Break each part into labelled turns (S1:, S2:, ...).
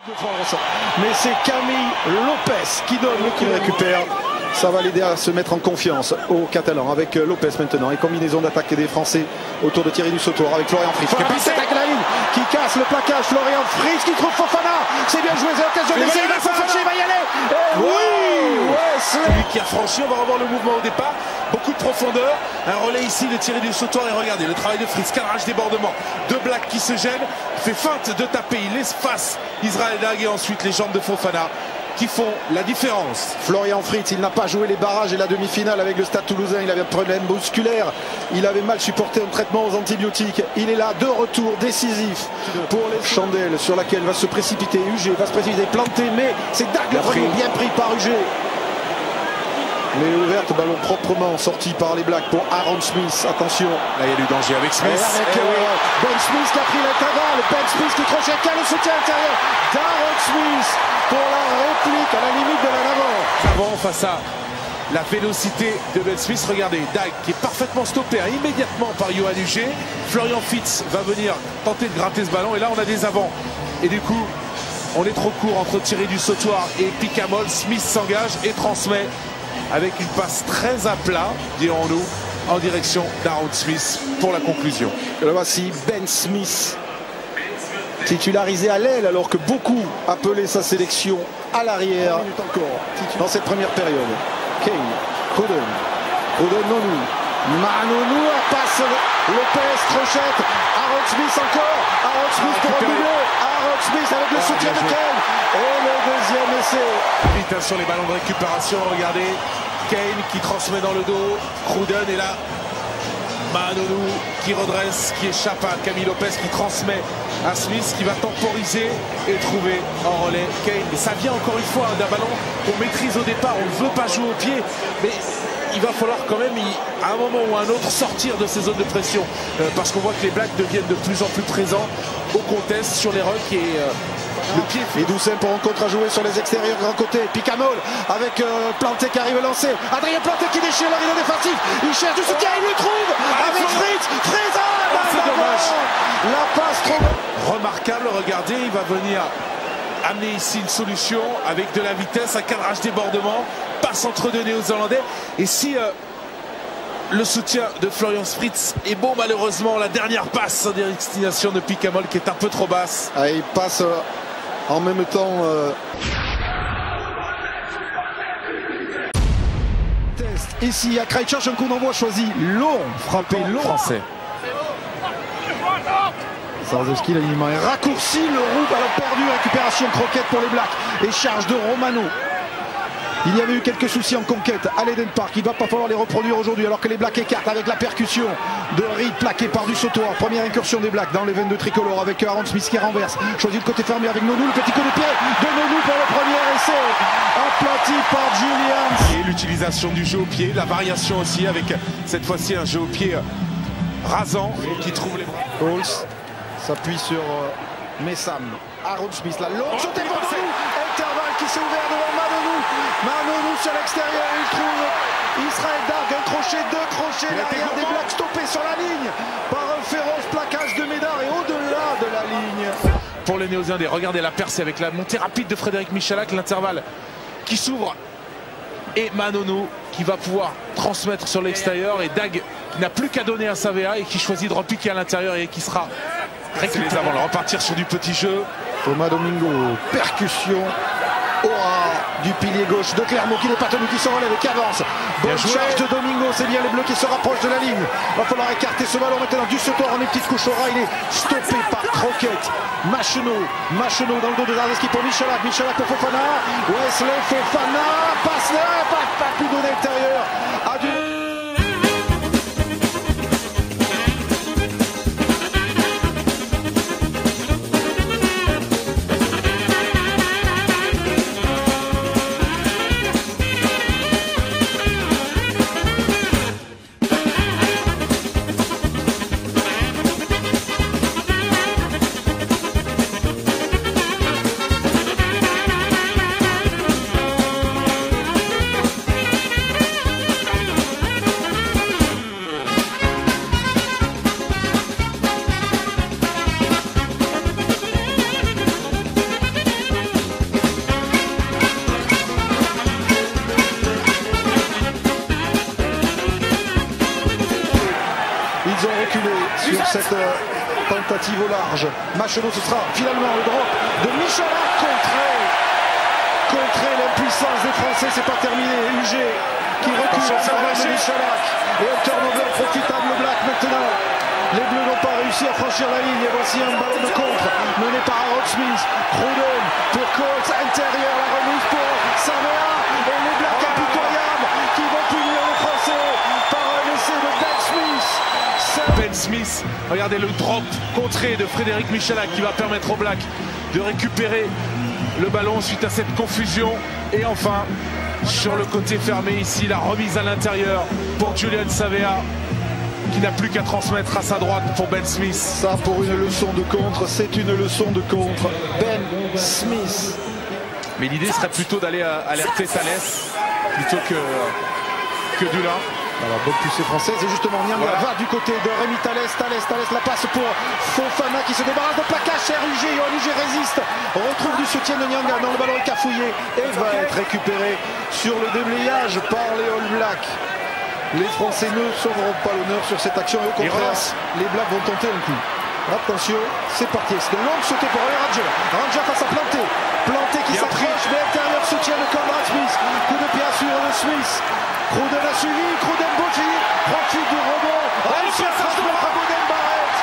S1: Mais c'est Camille Lopez qui donne le qui récupère. Ça va l'aider à se mettre en confiance aux Catalans avec Lopez maintenant. Et combinaison d'attaque des Français autour de Thierry Dussautoir avec Florian Fritz. Qui attaque la ligne, qui casse le plaquage. Florian Fritz qui trouve Fofana. C'est bien joué, c'est l'occasion d'essayer. Il va y aller. Oui, Wesley.
S2: Lui qui a franchi, on va revoir le mouvement au départ. Beaucoup de profondeur. Un relais ici de Thierry Dussautoir. Et regardez le travail de Fritz. Cadrage, débordement. Deux Black qui se gênent. Fait feinte de taper. Il laisse face Israël Dag et ensuite les jambes de Fofana qui font la différence.
S1: Florian Fritz, il n'a pas joué les barrages et la demi-finale avec le Stade Toulousain. Il avait un problème musculaire. Il avait mal supporté un traitement aux antibiotiques. Il est là, de retour décisif pour les chandelles sur laquelle va se précipiter UG, va se précipiter, planter, mais c'est Dag le premier, bien pris par UG. Mais ouverte, ballon proprement sorti par les Blacks pour Aaron Smith. Attention.
S2: Là, il y a du danger avec Smith.
S1: Ben Smith qui a pris l'intervalle. Ben Smith qui crochet, qui a le soutien intérieur d'Aaron Smith pour la réplique à la limite de la l'avant.
S2: Avant, face à la vélocité de Ben Smith, regardez, Dag qui est parfaitement stoppé immédiatement par Yoann Huget. Florian Fitz va venir tenter de gratter ce ballon. Et là, on a des avants. Et du coup, on est trop court entre Thierry Dussautoir et Picamol. Smith s'engage et transmet avec une passe très à plat, dirons-nous, en direction d'Aaron Smith pour la conclusion.
S1: Et là voici Ben Smith, titularisé à l'aile alors que beaucoup appelaient sa sélection à l'arrière dans cette première période. Kane, Kouden, Nonou, Manonou, passe Lopez, Trochette, Aaron Smith encore, Aaron Smith pour un milieu, Aaron Smith avec le soutien de Kane et le deuxième essai.
S2: Vite sur les ballons de récupération, regardez, Kane qui transmet dans le dos, Kouden est là, Manonou qui redresse, qui échappe à Camille Lopez qui transmet à Smith qui va temporiser et trouver en relais Kane. Et ça vient encore une fois d'un ballon qu'on maîtrise au départ, on ne veut pas jouer au pied, mais il va falloir quand même, à un moment ou à un autre, sortir de ces zones de pression. Parce qu'on voit que les Blacks deviennent de plus en plus présents au contest sur les rucks et le pied.
S1: Et Doucet pour un contre à jouer sur les extérieurs, grand côté. Picamol avec Planté qui arrive à lancer. Adrien Planté qui déchire la ligne défensive. Il cherche du soutien, il le trouve avec Fritz.
S2: C'est dommage.
S1: La passe trop
S2: remarquable, regardez, il va venir amener ici une solution avec de la vitesse, un cadrage débordement, passe entre deux Néo-Zélandais. Et si le soutien de Florian Fritz est bon, malheureusement, la dernière passe en destination de Picamol qui est un peu trop basse.
S1: Ah, il passe en même temps. Test ici à Christchurch, un coup d'envoi choisi long, frappé long.
S2: Français.
S1: Zarzewski, l'alignement est raccourci, le roux, ballon perdu, récupération croquette pour les Blacks et charge de Romano. Il y avait eu quelques soucis en conquête à l'Eden Park, il ne va pas falloir les reproduire aujourd'hui alors que les Blacks écartent avec la percussion de Reed plaqué par Dussautoir. Première incursion des Blacks dans les veines de tricolore avec Aaron Smith qui renverse, choisit le côté fermé avec Nonou, le petit coup de pied de Nonou pour le premier essai, aplati par Julian.
S2: Et l'utilisation du jeu au pied, la variation aussi avec cette fois-ci un jeu au pied rasant qui trouve les bras.
S1: Halls s'appuie sur Messam, Aaron Smith, la longue sautée pour Nonou, intervalle qui s'est ouvert devant Manonou sur l'extérieur, il trouve Israël Dag, un crochet, deux crochets, l'arrière des Blacks stoppés sur la ligne par un féroce plaquage de Médard et au-delà de la ligne.
S2: Pour les Néo-Zélandais, regardez la percée avec la montée rapide de Frédéric Michalak, l'intervalle qui s'ouvre et Manonou qui va pouvoir transmettre sur l'extérieur et Dag qui n'a plus qu'à donner à Savea et qui choisit de repiquer à l'intérieur et qui sera récupéré avant de repartir sur du petit jeu.
S1: Thomas Domingo, percussion. Aura du pilier gauche de Clermont qui n'est pas tenu, qui se relève et qui avance. Bonne charge de Domingo, c'est bien les Bleus qui se rapprochent de la ligne. Va falloir écarter ce ballon maintenant. Dussautoir en une petite couche au ras, il est stoppé par Croquette. Machenaud dans le dos de Zarzewski pour Michalak pour Fofana. Wesley Fofana, passe là, pas plus de l'intérieur. cette tentative au large. Machereau, ce sera finalement le drop de Michalak, contré l'impuissance des Français, c'est pas terminé. UG qui recule à de Michalak et un turnover profitable Black maintenant. Les Bleus n'ont pas réussi à franchir la ligne et voici un ballon de contre mené par Aaron Smith. Cruden pour Colts, intérieur, la remise pour Savea et les Blacks impitoyables qui vont punir les Français par un essai de Ben Smith.
S2: Ben Smith, regardez le drop contré de Frédéric Michalak qui va permettre aux Blacks de récupérer le ballon suite à cette confusion. Et enfin, sur le côté fermé ici, la remise à l'intérieur pour Julian Savea qui n'a plus qu'à transmettre à sa droite pour Ben Smith.
S1: Ça pour une leçon de contre, c'est une leçon de contre. Ben Smith.
S2: Mais l'idée serait plutôt d'aller alerter Thalès plutôt que Dulin.
S1: Alors, bonne poussée française et justement Nyanga va du côté de Rémi Thalès. Thalès la passe pour Fofana qui se débarrasse de plaquage. RUG, UG résiste, retrouve du soutien de Nyanga dans le ballon est cafouillé et va être récupéré sur le déblayage par les All Blacks. Les Français ne sauveront pas l'honneur sur cette action et au contraire, les Blacks vont tenter un coup. Attention, c'est parti. C'est une longue sautée pour Ranger. Ranger face à Planté. Planté qui s'approche, mais intérieur soutien de Conrad Smith. Coup de pied assuré de Smith. Cruden a suivi, Cruden Boji. Profite du rebond. Réussit à transmettre à Boden Barrett.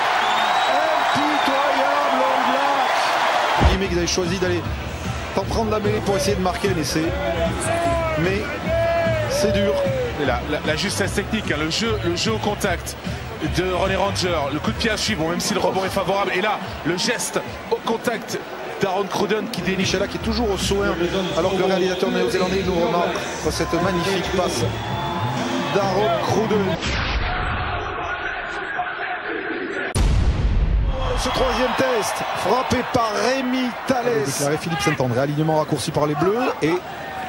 S1: Impitoyable All Black. Ils avaient choisi d'aller t'en prendre la mêlée pour essayer de marquer un essai. Mais c'est dur.
S2: Et la justesse technique, hein, le jeu au contact de René Ranger, le coup de pied à suivre, même si le rebond est favorable. Et là, le geste au contact d'Aaron Cruden qui déniche.
S1: Michalak qui est toujours au soin, alors que le réalisateur néo-zélandais nous remarque cette magnifique passe d'Aaron Cruden. Ce troisième test, frappé par Rémi Thalès. Déclaré Philippe Saint-André, alignement raccourci par les Bleus et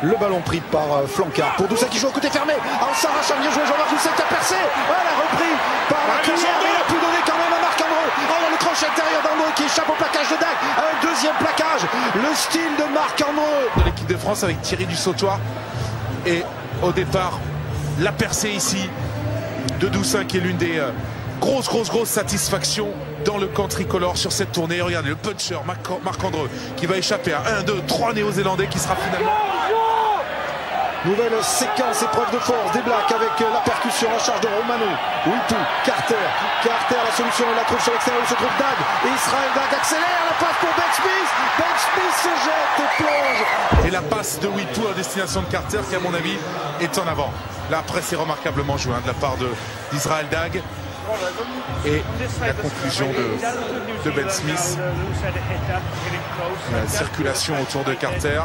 S1: le ballon pris par Flancard pour Doucet qui joue au côté fermé. En s'arrachant, bien joué Jean-Marc Doucet qui a percé. Elle a repris par la cuillère. Il a pu donner quand même à Marc-André. Oh, le crochet intérieur d'André qui échappe au plaquage de Dag. Un deuxième plaquage. Le style de Marc-André.
S2: De l'équipe de France avec Thierry Dussautoir. Et au départ, la percée ici de Doucet qui est l'une des grosse satisfaction dans le camp tricolore sur cette tournée. Regardez le puncher Marc-André qui va échapper à 1, 2, 3 néo-zélandais qui sera finalement...
S1: Nouvelle séquence, épreuve de force des Blacks avec la percussion en charge de Romano. Wipu, Carter, la solution, il la trouve sur l'extérieur où se trouve Dag. Israël Dag accélère, la passe pour Ben Smith. Ben Smith se jette et plonge.
S2: Et la passe de Wipu à destination de Carter qui à mon avis est en avant. Là après c'est remarquablement joué de la part d'Israël Dag. Et la conclusion de Ben Smith. La circulation autour de Carter.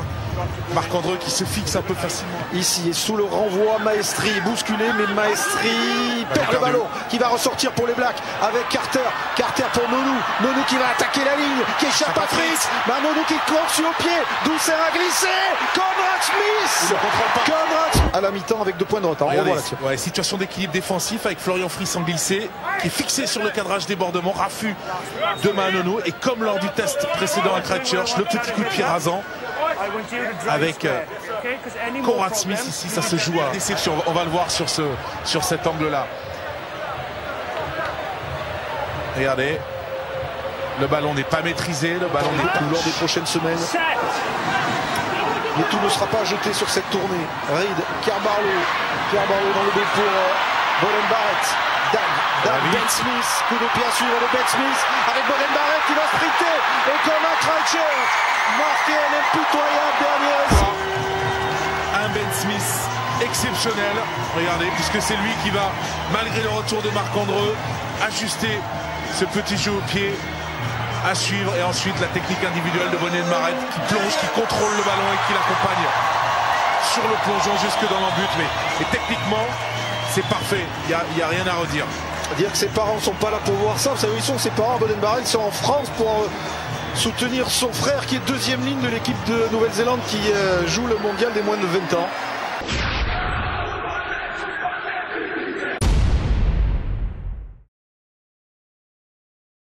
S2: Marc-André qui se fixe un peu facilement.
S1: Ici, sous le renvoi, Maestri bousculé, mais Maestri perd le ballon qui va ressortir pour les Blacks avec Carter. Carter pour Nonou. Nonou qui va attaquer la ligne, qui échappe à Fritz. Nonou qui compte sur le pied. Doucet a glissé. Conrad Smith. Conrad à la mi-temps avec 2 points de retard.
S2: Ouais, situation d'équilibre défensif avec Florian Fritz en glissé, qui est fixé sur le cadrage débordement, raffut de Manono. Et comme lors du test précédent à Christchurch, le petit coup de pied rasant. Avec Conrad Smith ici, ça se joue à déception. On va le voir sur cet angle-là. Regardez, le ballon n'est pas maîtrisé, le ballon n'est pas
S1: lors des prochaines semaines. Mais tout ne sera pas jeté sur cette tournée. Reid, Carbarlo dans le dos pour Boden Barrett. Dag, Ben Smith, coup de pied à suivre de Ben Smith avec Boden Barrett qui va sprinter et comme un Christchurch, marqué un impitoyable dernier essai.
S2: Un Ben Smith exceptionnel, regardez, puisque c'est lui qui va, malgré le retour de Marc-André, ajuster ce petit jeu au pied à suivre et ensuite la technique individuelle de Boden Barrett qui plonge, qui contrôle le ballon et qui l'accompagne sur le plongeon jusque dans l'embut. Mais techniquement, c'est parfait, il n'y a rien à redire.
S1: Dire que ses parents ne sont pas là pour voir ça, vous savez où ils sont ses parents, Boden Barrett, ils sont en France pour soutenir son frère qui est 2e ligne de l'équipe de Nouvelle-Zélande qui joue le mondial des moins de 20 ans.